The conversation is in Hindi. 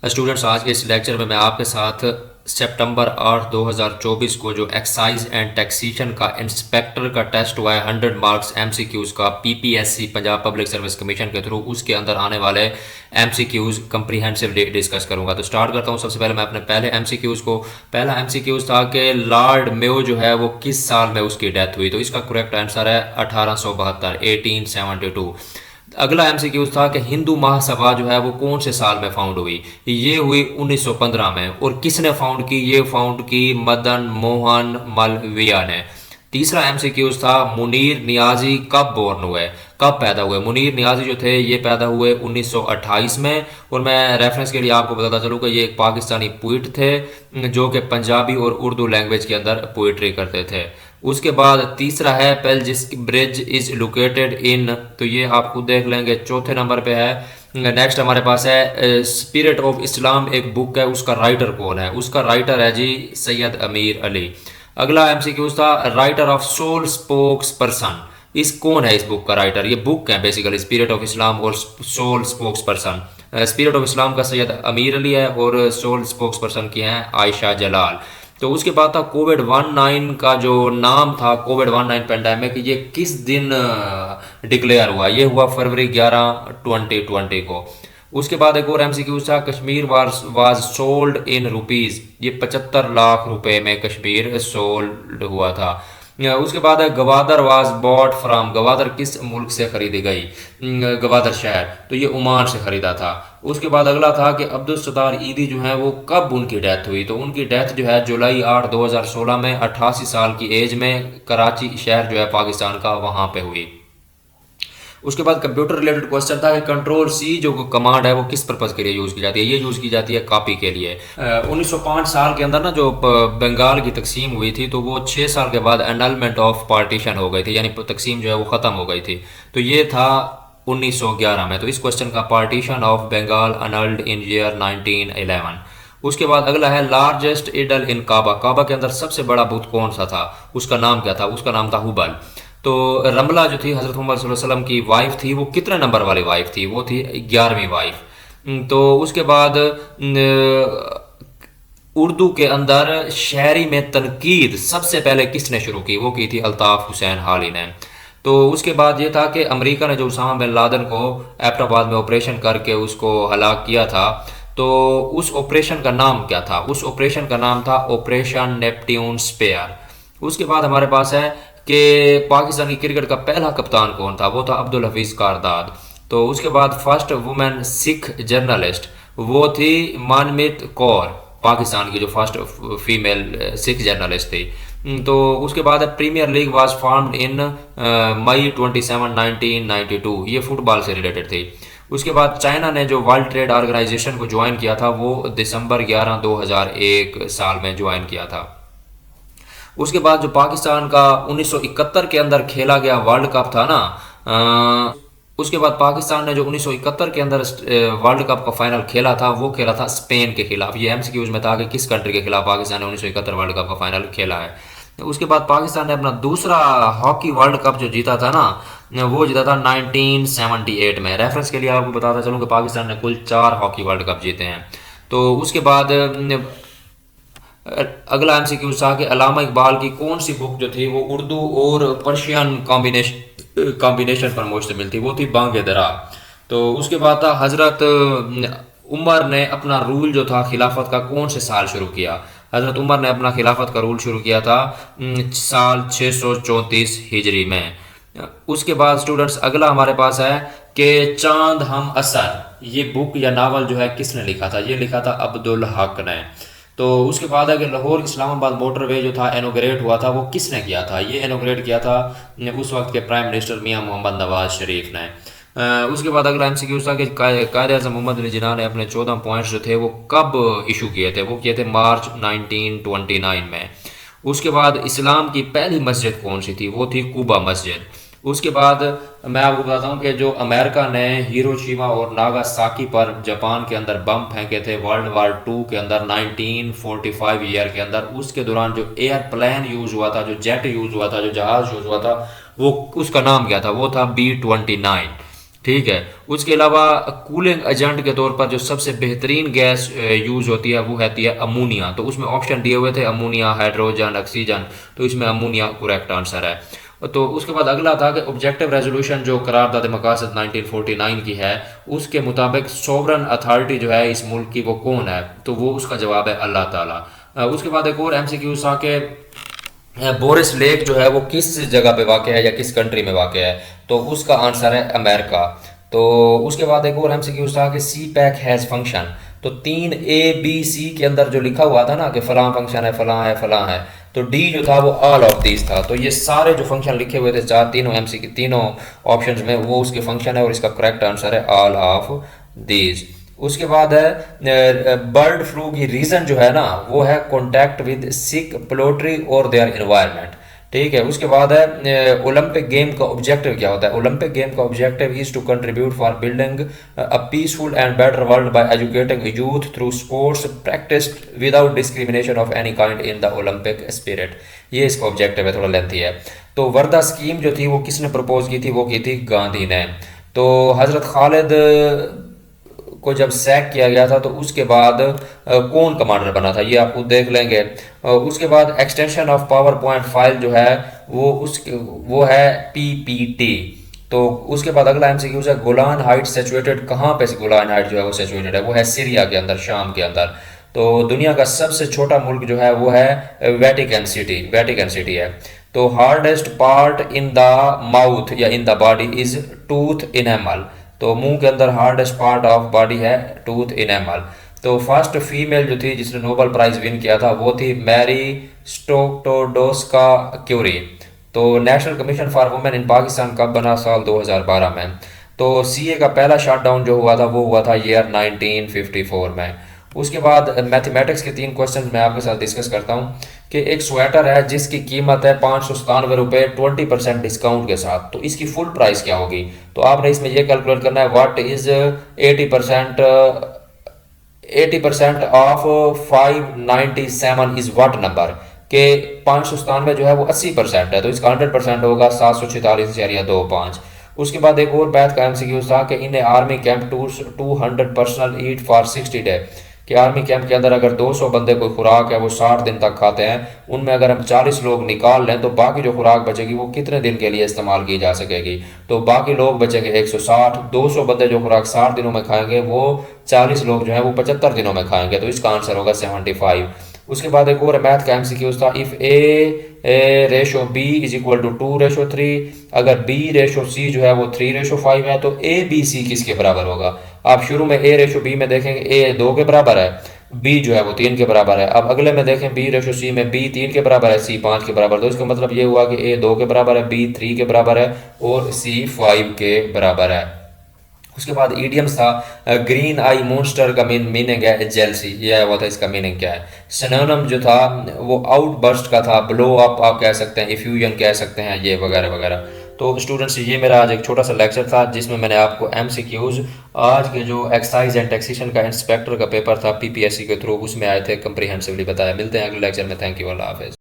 स्टूडेंट्स, आज के इस लेक्चर में मैं आपके साथ सितंबर 8 2024 को जो एक्साइज एंड टैक्सेशन का इंस्पेक्टर का टेस्ट हुआ है 100 मार्क्स एमसीक्यूज का PPSC Punjab public service commission के थ्रू, उसके अंदर आने वाले एमसीक्यूज कंप्रीहेंसिवली डिस्कस करूंगा। तो स्टार्ट करता हूं। सबसे पहले मैं अपने पहले एमसीक्यूज को, पहला एमसीक्यूज था कि लॉर्ड मेयो जो है वो किस साल में उसकी डेथ हुई। तो इसका करेक्ट आंसर है 1872, 1872। अगला एमसीक्यू था कि हिंदू महासभा जो है वो कौन से साल में फाउंड हुई। ये हुई 1915 में। और किसने फाउंड की? ये फाउंड की मदन मोहन मालवीय ने। तीसरा एमसीक्यू था मुनीर नियाजी कब बोर्न हुए, कब पैदा हुए। मुनीर नियाजी जो थे ये पैदा हुए 1928 में। और मैं रेफरेंस के लिए आपको बताता चलूँ कि ये एक पाकिस्तानी पोइट थे जो कि पंजाबी और उर्दू लैंग्वेज के अंदर पोइट्री करते थे। उसके बाद तीसरा है पेलजिस ब्रिज इज लोकेटेड इन, तो ये आप खुद देख लेंगे। चौथे नंबर पे है। नेक्स्ट हमारे पास है स्पिरिट ऑफ इस्लाम, एक बुक है, उसका राइटर कौन है? उसका राइटर है जी सैयद अमीर अली। अगला एमसीक्यू था writer of sole spokesperson, इस कौन है इस बुक का राइटर? ये बुक है बेसिकली स्पिरिट ऑफ इस्लाम और sole spokesperson. Spirit of Islam का सैयद अमीर अली है और सोल स्पोक्स पर्सन की हैं आयशा जलाल। तो उसके बाद था कोविड-19 का जो नाम था, कोविड-19 पेंडेमिक, ये किस दिन डिक्लेयर हुआ? ये हुआ फरवरी 11 2020 को। उसके बाद एक और एमसीक्यू था Kashmir was sold in rupees, ये 75 लाख रुपए में कश्मीर सोल्ड हुआ था। उसके बाद है Gwadar was bought from, Gwadar किस मुल्क से खरीदी गई? गवादर शहर, तो ये ओमान से खरीदा था। उसके बाद अगला था कि अब्दुल सत्तार ईदी जो है वो कब उनकी डेथ हुई? तो उनकी डेथ जो है जुलाई 8 2016 में 88 साल की एज में कराची शहर जो है पाकिस्तान का वहाँ पे हुई। उसके बाद कंप्यूटर रिलेटेड क्वेश्चन था कि कंट्रोल सी जो कमांड है वो किस पर्पज़ के लिए यूज़ की जाती है? ये यूज़ की जाती है कॉपी के लिए। 1905 साल के अंदर ना जो बंगाल की तकसीम हुई थी तो वो 6 साल के बाद एनलमेंट ऑफ पार्टीशन हो गई थी, यानी तकसीम जो है वो ख़त्म हो गई थी। तो ये था 1911 में। तो इस क्वेश्चन का partition of Bengal annulled in year 1911। उसके बाद अगला है लार्जेस्ट इडल इन काबा, काबा के अंदर सबसे बड़ा बुत कौन सा था? उसका नाम क्या था? उसका नाम था हुबल। तो रमला जो थी हज़रत मोहम्मद सल्लल्लाहु अलैहि वसल्लम की वाइफ थी, वो कितने नंबर वाली वाइफ थी? वो थी 11वीं वाइफ। तो उसके बाद उर्दू के अंदर शायरी में तनकीद सबसे पहले किसने शुरू की? वो की थी अल्ताफ़ हुसैन हाली ने। तो उसके बाद ये था कि अमेरिका ने जो उसामा बिन लादेन को एबटाबाद में ऑपरेशन करके उसको हलाक किया था, तो उस ऑपरेशन का नाम क्या था? उस ऑपरेशन का नाम था ऑपरेशन नेपट्यून स्पेयर। उसके बाद हमारे पास है कि पाकिस्तानी क्रिकेट का पहला कप्तान कौन था? वो था अब्दुल हफीज़ कारदाद। तो उसके बाद फर्स्ट वुमेन सिख जर्नलिस्ट वो थी मानमित कौर, पाकिस्तान की जो फर्स्ट फीमेल सिख जर्नलिस्ट थी। तो उसके बाद Premier League was formed in May 27 1992, ये फुटबॉल से रिलेटेड थी। उसके बाद चाइना ने जो वर्ल्ड ट्रेड ऑर्गेनाइजेशन को ज्वाइन किया था वो दिसंबर 11 2001 साल में ज्वाइन किया था। उसके बाद जो पाकिस्तान का 1971 के अंदर खेला गया वर्ल्ड कप था ना, उसके बाद पाकिस्तान ने जो 1971 के अंदर वर्ल्ड कप का फाइनल खेला था वो खेला था स्पेन के खिलाफ। ये एमसीक्यूज में था कि किस कंट्री के खिलाफ पाकिस्तान ने 1971 वर्ल्ड कप का फाइनल खेला है। उसके बाद पाकिस्तान ने अपना दूसरा हॉकी वर्ल्ड कप जो जीता था ना, वो जीता था 1978 में। रेफरेंस के लिए आपको बताता चलूँ कि पाकिस्तान ने कुल 4 हॉकी वर्ल्ड कप जीते हैं। तो उसके बाद अगला एमसीक्यू था कि अल्लामा इकबाल की कौन सी बुक जो थी वो उर्दू और पर्शियन कॉम्बिनेशन पर मुश्तमिल थी? वो थी बांग दरा। तो उसके बाद था हज़रत उमर ने अपना रूल जो था खिलाफत का कौन से साल शुरू किया? हज़रत उमर ने अपना खिलाफत का रूल शुरू किया था साल 634 हिजरी में। उसके बाद स्टूडेंट्स अगला हमारे पास है कि चांद हम असर, ये बुक या नावल जो है किसने लिखा था? ये लिखा था अब्दुल हक ने। तो उसके बाद है कि लाहौर इस्लामाबाद मोटरवे जो था इनोग्रेट हुआ था, वो किसने किया था? ये इनोग्रेट किया था उस वक्त के प्राइम मिनिस्टर मियां मोहम्मद नवाज शरीफ ने। उसके बाद अगला एमसीक्यू था कि कायद-ए-आज़म मोहम्मद अली जिन्ना ने अपने 14 पॉइंट्स जो थे वो कब इशू किए थे? वो किए थे मार्च 1929 में। उसके बाद इस्लाम की पहली मस्जिद कौन सी थी? वो थी कूबा मस्जिद। उसके बाद मैं आपको बताता हूँ कि जो अमेरिका ने हिरोशिमा और नागासाकी पर जापान के अंदर बम फेंके थे वर्ल्ड वार 2 के अंदर 1945 ईयर के अंदर, उसके दौरान जो एयरप्लेन यूज़ हुआ था, जो जेट यूज़ हुआ था, जो जहाज़ यूज़ हुआ था, वो उसका नाम क्या था? वो था B-29। ठीक है। उसके अलावा कूलिंग एजेंट के तौर पर जो सबसे बेहतरीन गैस यूज़ होती है वो होती है अमोनिया। तो उसमें ऑप्शन दिए हुए थे अमोनिया, हाइड्रोजन, ऑक्सीजन, तो इसमें अमोनिया करेक्ट आंसर है। तो उसके बाद अगला था कि ऑब्जेक्टिव रेजोल्यूशन जो करारदाद मकासद 1949 की है, उसके मुताबिक सोवरन अथॉरिटी जो है इस मुल्क की वो कौन है? तो वो उसका जवाब है अल्लाह ताला। उसके बाद एक और MCQ था कि बोरिस लेक जो है वो किस जगह पे वाक़ है या किस कंट्री में वाक़ है? तो उसका आंसर है अमेरिका। तो उसके बाद एक और MCQ था कि सी पैक हैज़ फंक्शन। तो 3 A B C के अंदर जो लिखा हुआ था ना कि फलां फंक्शन है, फलां है, फलां है, तो डी जो था वो ऑल ऑफ दीज था। तो ये सारे जो फंक्शन लिखे हुए थे चार तीनों MCQ तीनों ऑप्शंस में, वो उसके फंक्शन है और इसका करेक्ट आंसर है ऑल ऑफ दीज। उसके बाद है बर्ड फ्लू की रीज़न जो है ना वो है कॉन्टैक्ट विद सिक पोल्ट्री और देयर इन्वायरमेंट। ठीक है। उसके बाद है ओलंपिक गेम का ऑब्जेक्टिव क्या होता है? ओलंपिक गेम का objective is to contribute for building a peaceful and better world by educating youth through sports practised without discrimination of any kind in the Olympic spirit. ये इसका ऑब्जेक्टिव है, थोड़ा लेंथी है। तो वर्दा स्कीम जो थी वो किसने प्रपोज की थी? वो की थी गांधी ने। तो हजरत खालिद को जब सैक किया गया था तो उसके बाद कौन कमांडर बना था, ये आप खुद देख लेंगे। उसके बाद extension of power point file जो है वो है PPT। तो उसके बाद अगला MCQ है गोलान हाइट सिचुएटेड कहाँ पे? गोलान हाइट जो है वो सिचुएटेड है, वो है सीरिया के अंदर, शाम के अंदर। तो दुनिया का सबसे छोटा मुल्क जो है वो है वेटिकन सिटी है। तो hardest part in the mouth या in the body is tooth enamel. तो मुंह के अंदर हार्डेस्ट पार्ट ऑफ बॉडी है टूथ इनेमल। तो फर्स्ट फीमेल जो थी जिसने नोबेल प्राइज विन किया था वो थी मैरी स्टोक्टोडोस्का क्यूरी। तो national commission for women in Pakistan कब बना? साल 2012 में। तो CA का पहला शटडाउन जो हुआ था वो हुआ था ईयर 1954 में। उसके बाद मैथमेटिक्स के 3 क्वेश्चन मैं आपके साथ डिस्कस करता हूँ कि एक स्वेटर है जिसकी कीमत है 597 रुपये 20% डिस्काउंट के साथ, तो इसकी फुल प्राइस क्या होगी? तो आपने इसमें यह कैलकुलेट करना है what is 80% of 597 is what number के 597 जो है वो 80% है, तो इसका 100% होगा 746.25। उसके बाद एक और बैथ का MCQ था कि इन army camp tours 200 personal eat for 60 day, कि आर्मी कैंप के अंदर अगर 200 बंदे कोई खुराक है वो 60 दिन तक खाते हैं, उनमें अगर हम 40 लोग निकाल लें तो बाकी जो खुराक बचेगी वो कितने दिन के लिए इस्तेमाल की जा सकेगी? तो बाकी लोग बचेंगे 160, 200 बंदे जो खुराक 60 दिनों में खाएंगे वो 40 लोग जो है वो 75 दिनों में खाएंगे, तो इसका आंसर होगा 75। उसके बाद एक और मैथ का MCQ था if A/B is equal to 2/3, अगर B/C जो है वो 3/5 है तो ABC किसके बराबर होगा? आप शुरू में A/B में देखेंगे A 2 के बराबर है, B जो है वो 3 के बराबर है। अब अगले में देखें B/C में B 3 के बराबर है, C 5 के बराबर, तो इसका मतलब ये हुआ कि A 2 के बराबर है, B 3 के बराबर है और C 5 के बराबर है। उसके बाद ईडियम्स था ग्रीन आई मॉन्स्टर का मीनिंग है जेलसी, यह हुआ था, इसका मीनिंग क्या है? सिनोनिम जो था वो आउटबर्स्ट का था, ब्लो अप आप कह सकते हैं, इफ्यूजन कह सकते हैं, ये वगैरह वगैरह। तो स्टूडेंट्स ये मेरा आज एक छोटा सा लेक्चर था जिसमें मैंने आपको MCQs आज के जो एक्साइज एंड टैक्सेशन का इंस्पेक्टर का पेपर था PPSC के थ्रू उसमें आए थे कंप्रीहेंसिवली बताया। मिलते हैं अगले लेक्चर में। थैंक यू, अल्लाह हाफिज़।